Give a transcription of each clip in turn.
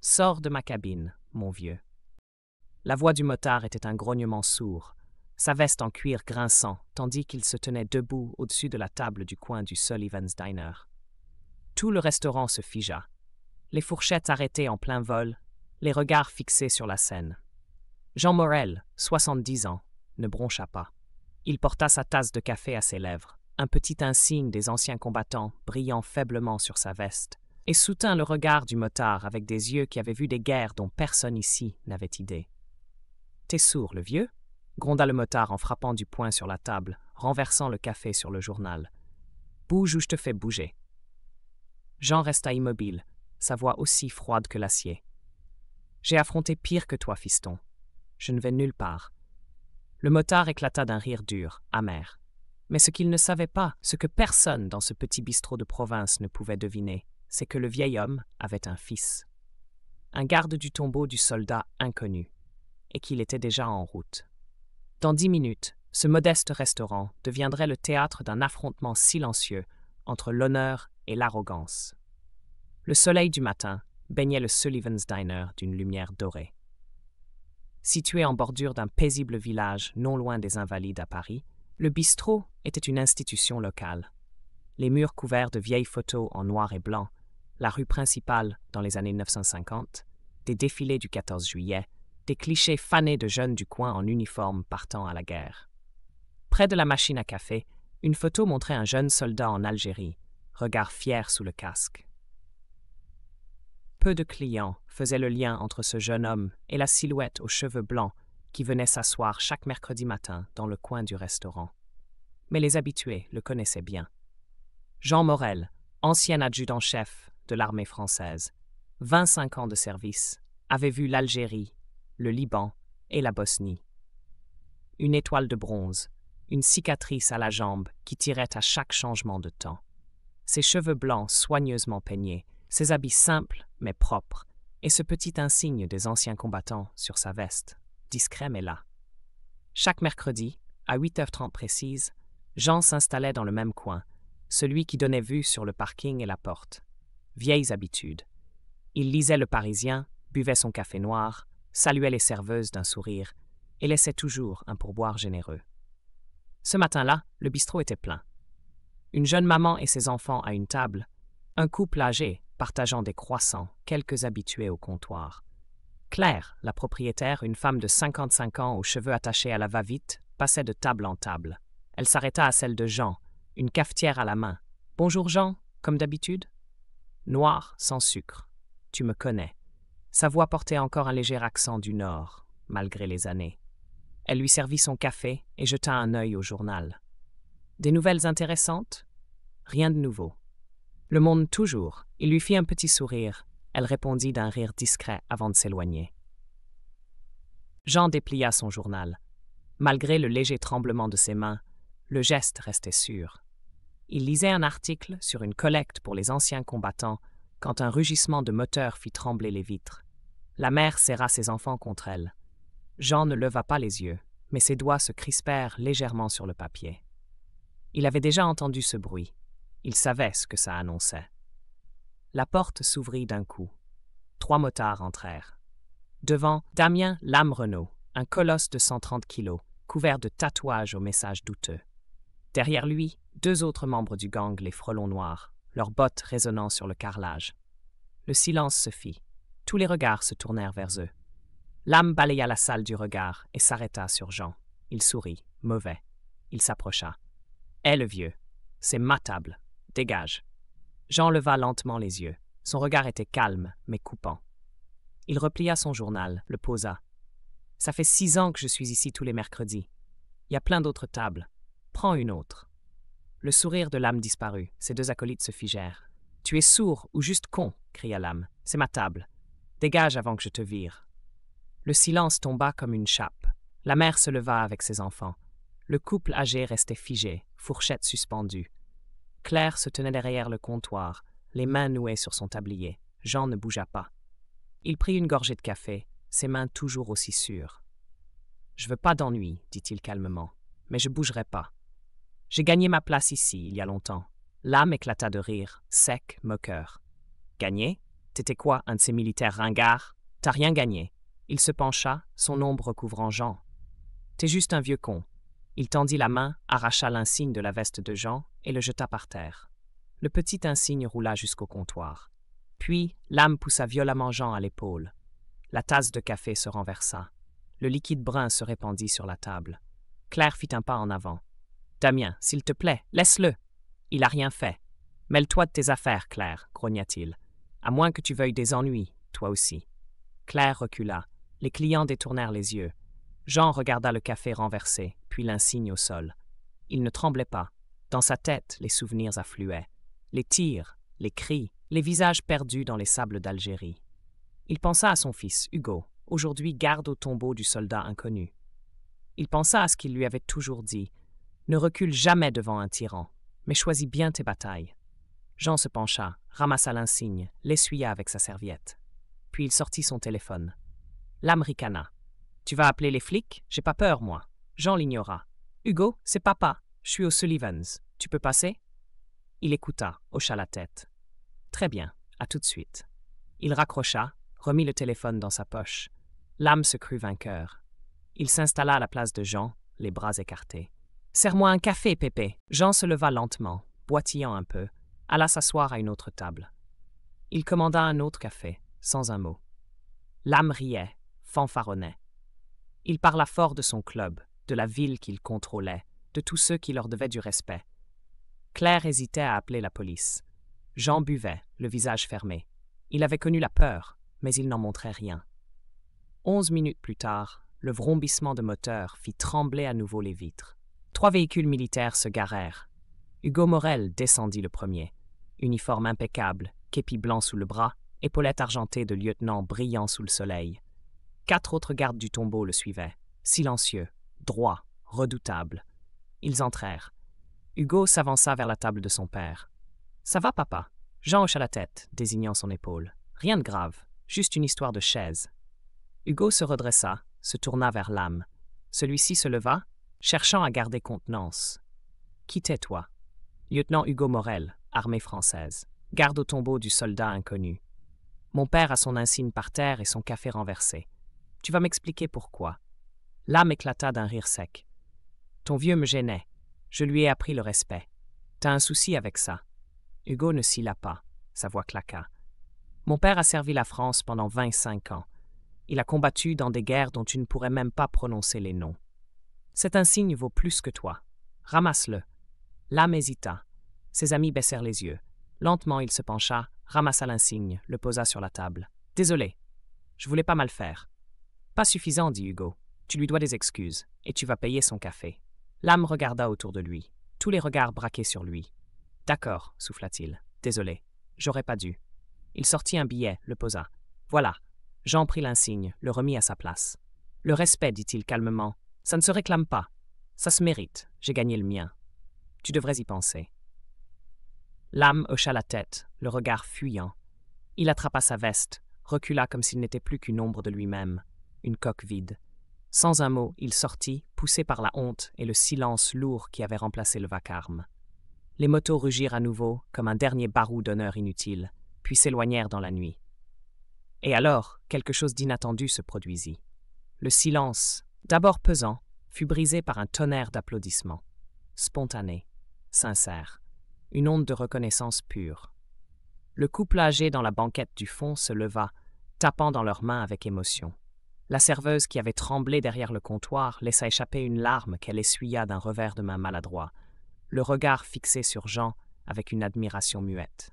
Sors de ma cabine, mon vieux. La voix du motard était un grognement sourd, sa veste en cuir grinçant, tandis qu'il se tenait debout au-dessus de la table du coin du Sullivan's Diner. Tout le restaurant se figea, les fourchettes arrêtées en plein vol, les regards fixés sur la scène. Jean Morel, 70 ans, ne broncha pas. Il porta sa tasse de café à ses lèvres, un petit insigne des anciens combattants brillant faiblement sur sa veste, et soutint le regard du motard avec des yeux qui avaient vu des guerres dont personne ici n'avait idée. « T'es sourd, le vieux ?» gronda le motard en frappant du poing sur la table, renversant le café sur le journal. « Bouge ou je te fais bouger. » Jean resta immobile, sa voix aussi froide que l'acier. « J'ai affronté pire que toi, fiston. Je ne vais nulle part. » Le motard éclata d'un rire dur, amer. Mais ce qu'il ne savait pas, ce que personne dans ce petit bistrot de province ne pouvait deviner, c'est que le vieil homme avait un fils. Un garde du tombeau du soldat inconnu, et qu'il était déjà en route. Dans 10 minutes, ce modeste restaurant deviendrait le théâtre d'un affrontement silencieux entre l'honneur et l'arrogance. Le soleil du matin baignait le Sullivan's Diner d'une lumière dorée. Situé en bordure d'un paisible village non loin des Invalides à Paris, le bistrot était une institution locale. Les murs couverts de vieilles photos en noir et blanc, la rue principale dans les années 1950, des défilés du 14 juillet, des clichés fanés de jeunes du coin en uniforme partant à la guerre. Près de la machine à café, une photo montrait un jeune soldat en Algérie, regard fier sous le casque. Peu de clients faisaient le lien entre ce jeune homme et la silhouette aux cheveux blancs qui venait s'asseoir chaque mercredi matin dans le coin du restaurant. Mais les habitués le connaissaient bien. Jean Morel, ancien adjudant-chef de l'armée française, 25 ans de service, avait vu l'Algérie, le Liban et la Bosnie. Une étoile de bronze, une cicatrice à la jambe qui tirait à chaque changement de temps. Ses cheveux blancs soigneusement peignés, ses habits simples mais propres, et ce petit insigne des anciens combattants sur sa veste, discret mais là. Chaque mercredi, à 8h30 précise, Jean s'installait dans le même coin, celui qui donnait vue sur le parking et la porte. Vieilles habitudes. Il lisait Le Parisien, buvait son café noir, saluait les serveuses d'un sourire et laissait toujours un pourboire généreux. Ce matin-là, le bistrot était plein. Une jeune maman et ses enfants à une table, un couple âgé partageant des croissants, quelques habitués au comptoir. Claire, la propriétaire, une femme de 55 ans aux cheveux attachés à la va-vite, passait de table en table. Elle s'arrêta à celle de Jean, une cafetière à la main. « Bonjour Jean, comme d'habitude ?» Noir, sans sucre. « Tu me connais. » Sa voix portait encore un léger accent du Nord, malgré les années. Elle lui servit son café et jeta un œil au journal. « Des nouvelles intéressantes ? » Rien de nouveau. Le Monde toujours. Il lui fit un petit sourire. Elle répondit d'un rire discret avant de s'éloigner. Jean déplia son journal. Malgré le léger tremblement de ses mains, le geste restait sûr. Il lisait un article sur une collecte pour les anciens combattants quand un rugissement de moteur fit trembler les vitres. La mère serra ses enfants contre elle. Jean ne leva pas les yeux, mais ses doigts se crispèrent légèrement sur le papier. Il avait déjà entendu ce bruit. Il savait ce que ça annonçait. La porte s'ouvrit d'un coup. 3 motards entrèrent. Devant, Damien Lame Renault, un colosse de 130 kilos, couvert de tatouages aux messages douteux. Derrière lui, 2 autres membres du gang, les frelons noirs, leurs bottes résonnant sur le carrelage. Le silence se fit. Tous les regards se tournèrent vers eux. Lame balaya la salle du regard et s'arrêta sur Jean. Il sourit, mauvais. Il s'approcha. « Hé, le vieux, c'est ma table. Dégage. » Jean leva lentement les yeux. Son regard était calme, mais coupant. Il replia son journal, le posa. « Ça fait 6 ans que je suis ici tous les mercredis. Il y a plein d'autres tables. Prends une autre. » Le sourire de Lame disparut. Ses 2 acolytes se figèrent. « Tu es sourd ou juste con ?» cria Lame. « C'est ma table. Dégage avant que je te vire. » Le silence tomba comme une chape. La mère se leva avec ses enfants. Le couple âgé restait figé, fourchette suspendue. Claire se tenait derrière le comptoir, les mains nouées sur son tablier. Jean ne bougea pas. Il prit une gorgée de café, ses mains toujours aussi sûres. « Je veux pas d'ennui, dit-il calmement, mais je bougerai pas. J'ai gagné ma place ici, il y a longtemps. » Lame éclata de rire, sec, moqueur. « Gagné ? T'étais quoi, un de ces militaires ringards? T'as rien gagné. Il se pencha, son ombre recouvrant Jean. T'es juste un vieux con. Il tendit la main, arracha l'insigne de la veste de Jean et le jeta par terre. Le petit insigne roula jusqu'au comptoir. Puis, l'âme poussa violemment Jean à l'épaule. La tasse de café se renversa. Le liquide brun se répandit sur la table. Claire fit un pas en avant. « Damien, s'il te plaît, laisse-le. Il a rien fait. Mêle-toi de tes affaires, Claire, grogna-t-il. À moins que tu veuilles des ennuis, toi aussi. » Claire recula. Les clients détournèrent les yeux. Jean regarda le café renversé, puis l'insigne au sol. Il ne tremblait pas. Dans sa tête, les souvenirs affluaient. Les tirs, les cris, les visages perdus dans les sables d'Algérie. Il pensa à son fils, Hugo, aujourd'hui garde au tombeau du soldat inconnu. Il pensa à ce qu'il lui avait toujours dit. Ne recule jamais devant un tyran, mais choisis bien tes batailles. Jean se pencha, ramassa l'insigne, l'essuya avec sa serviette. Puis il sortit son téléphone. L'âme ricana. « Tu vas appeler les flics? J'ai pas peur, moi. » Jean l'ignora. « Hugo, c'est papa. Je suis au Sullivans. Tu peux passer? » Il écouta, hocha la tête. « Très bien, à tout de suite. » Il raccrocha, remit le téléphone dans sa poche. L'âme se crut vainqueur. Il s'installa à la place de Jean, les bras écartés. « Serre-moi un café, Pépé. » Jean se leva lentement, boitillant un peu, alla s'asseoir à une autre table. Il commanda un autre café, sans un mot. L'âme riait, fanfaronnait. Il parla fort de son club, de la ville qu'il contrôlait, de tous ceux qui leur devaient du respect. Claire hésitait à appeler la police. Jean buvait, le visage fermé. Il avait connu la peur, mais il n'en montrait rien. 11 minutes plus tard, le vrombissement de moteur fit trembler à nouveau les vitres. 3 véhicules militaires se garèrent. Hugo Morel descendit le premier. Uniforme impeccable, képi blanc sous le bras, épaulettes argentées de lieutenant brillant sous le soleil. 4 autres gardes du tombeau le suivaient, silencieux, droits, redoutables. Ils entrèrent. Hugo s'avança vers la table de son père. « Ça va, papa ?» Jean hocha la tête, désignant son épaule. « Rien de grave, juste une histoire de chaise. » Hugo se redressa, se tourna vers l'âme. Celui-ci se leva, cherchant à garder contenance. « Qui t'es, toi ?»« Lieutenant Hugo Morel, armée française. Garde au tombeau du soldat inconnu. Mon père a son insigne par terre et son café renversé. Tu vas m'expliquer pourquoi. » L'âme éclata d'un rire sec. « Ton vieux me gênait. Je lui ai appris le respect. T'as un souci avec ça. » Hugo ne cilla pas. Sa voix claqua. « Mon père a servi la France pendant 25 ans. Il a combattu dans des guerres dont tu ne pourrais même pas prononcer les noms. Cet insigne vaut plus que toi. Ramasse-le. » L'âme hésita. Ses amis baissèrent les yeux. Lentement, il se pencha, ramassa l'insigne, le posa sur la table. « Désolé. Je voulais pas mal faire. »« Pas suffisant, dit Hugo. Tu lui dois des excuses, et tu vas payer son café. » L'âme regarda autour de lui. Tous les regards braqués sur lui. « D'accord, souffla-t-il. Désolé. J'aurais pas dû. » Il sortit un billet, le posa. « Voilà. » Jean prit l'insigne, le remit à sa place. « Le respect, dit-il calmement. Ça ne se réclame pas. Ça se mérite. J'ai gagné le mien. Tu devrais y penser. » L'âme hocha la tête, le regard fuyant. Il attrapa sa veste, recula comme s'il n'était plus qu'une ombre de lui-même, une coque vide. Sans un mot, il sortit, poussé par la honte et le silence lourd qui avait remplacé le vacarme. Les motos rugirent à nouveau, comme un dernier barou d'honneur inutile, puis s'éloignèrent dans la nuit. Et alors, quelque chose d'inattendu se produisit. Le silence, d'abord pesant, fut brisé par un tonnerre d'applaudissements. Spontané, sincère, une onde de reconnaissance pure. Le couple âgé dans la banquette du fond se leva, tapant dans leurs mains avec émotion. La serveuse qui avait tremblé derrière le comptoir laissa échapper une larme qu'elle essuya d'un revers de main maladroit, le regard fixé sur Jean avec une admiration muette.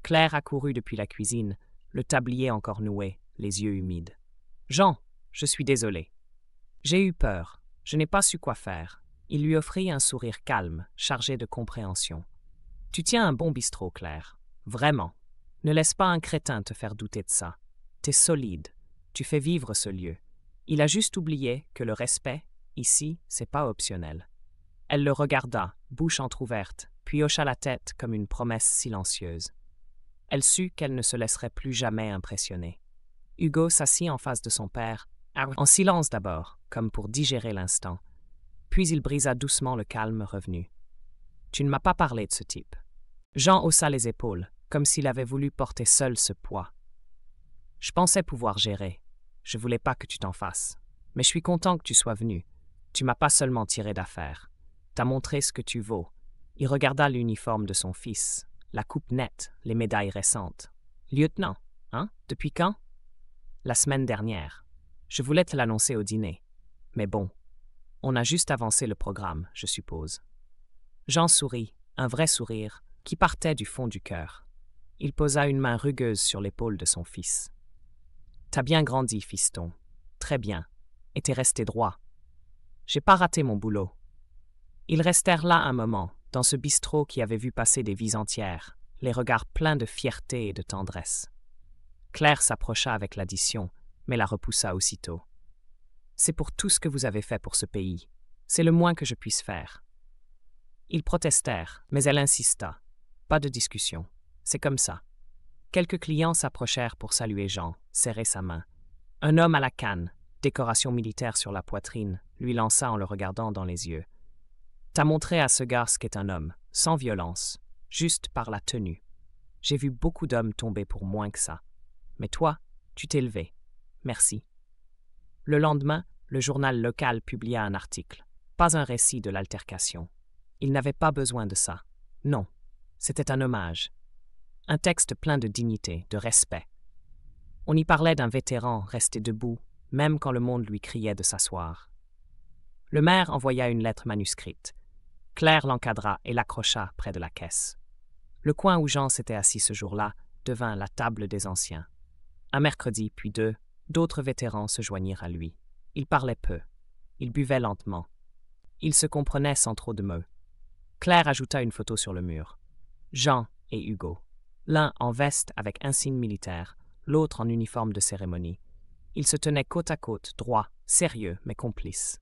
Claire accourut depuis la cuisine, le tablier encore noué, les yeux humides. « Jean, je suis désolé. J'ai eu peur, je n'ai pas su quoi faire. » Il lui offrit un sourire calme, chargé de compréhension. « Tu tiens un bon bistrot, Claire. Vraiment. Ne laisse pas un crétin te faire douter de ça. T'es solide. Tu fais vivre ce lieu. Il a juste oublié que le respect, ici, c'est pas optionnel. » Elle le regarda, bouche entr'ouverte, puis hocha la tête comme une promesse silencieuse. Elle sut qu'elle ne se laisserait plus jamais impressionner. Hugo s'assit en face de son père, en silence d'abord, comme pour digérer l'instant. Puis il brisa doucement le calme revenu. « Tu ne m'as pas parlé de ce type. » Jean haussa les épaules, comme s'il avait voulu porter seul ce poids. Je pensais pouvoir gérer. Je voulais pas que tu t'en fasses. Mais je suis content que tu sois venu. Tu m'as pas seulement tiré d'affaire. T'as montré ce que tu vaux. Il regarda l'uniforme de son fils, la coupe nette, les médailles récentes. Lieutenant, hein? Depuis quand? La semaine dernière. Je voulais te l'annoncer au dîner. Mais bon, on a juste avancé le programme, je suppose. Jean sourit, un vrai sourire, qui partait du fond du cœur. Il posa une main rugueuse sur l'épaule de son fils. T'as bien grandi, fiston. Très bien. Et t'es resté droit. J'ai pas raté mon boulot. Ils restèrent là un moment, dans ce bistrot qui avait vu passer des vies entières, les regards pleins de fierté et de tendresse. Claire s'approcha avec l'addition, mais la repoussa aussitôt. C'est pour tout ce que vous avez fait pour ce pays. C'est le moins que je puisse faire. Ils protestèrent, mais elle insista. Pas de discussion. C'est comme ça. Quelques clients s'approchèrent pour saluer Jean, serrer sa main. Un homme à la canne, décoration militaire sur la poitrine, lui lança en le regardant dans les yeux. T'as montré à ce gars ce qu'est un homme, sans violence, juste par la tenue. J'ai vu beaucoup d'hommes tomber pour moins que ça. Mais toi, tu t'es levé. Merci. Le lendemain, le journal local publia un article. Pas un récit de l'altercation. Il n'avait pas besoin de ça. Non, c'était un hommage. Un texte plein de dignité, de respect. On y parlait d'un vétéran resté debout, même quand le monde lui criait de s'asseoir. Le maire envoya une lettre manuscrite. Claire l'encadra et l'accrocha près de la caisse. Le coin où Jean s'était assis ce jour-là devint la table des anciens. Un mercredi, puis deux, d'autres vétérans se joignirent à lui. Ils parlaient peu. Ils buvaient lentement. Ils se comprenaient sans trop de mots. Claire ajouta une photo sur le mur. Jean et Hugo. L'un en veste avec insigne militaire, l'autre en uniforme de cérémonie. Ils se tenaient côte à côte, droits, sérieux, mais complices.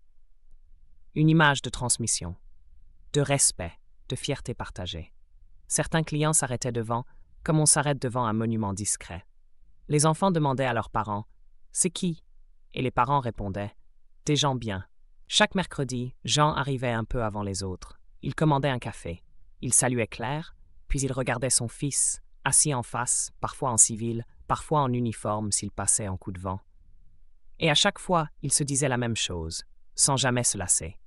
Une image de transmission, de respect, de fierté partagée. Certains clients s'arrêtaient devant, comme on s'arrête devant un monument discret. Les enfants demandaient à leurs parents « C'est qui ?» Et les parents répondaient « Des gens bien ». Chaque mercredi, Jean arrivait un peu avant les autres. Il commandait un café. Il saluait Claire, puis il regardait son fils, assis en face, parfois en civil, parfois en uniforme s'il passait en coup de vent. Et à chaque fois, il se disait la même chose, sans jamais se lasser.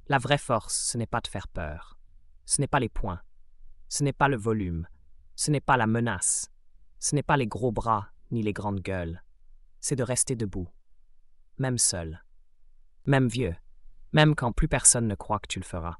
La vraie force, ce n'est pas de faire peur. Ce n'est pas les poings. Ce n'est pas le volume. Ce n'est pas la menace. Ce n'est pas les gros bras ni les grandes gueules. C'est de rester debout. Même seul. Même vieux. Même quand plus personne ne croit que tu le feras.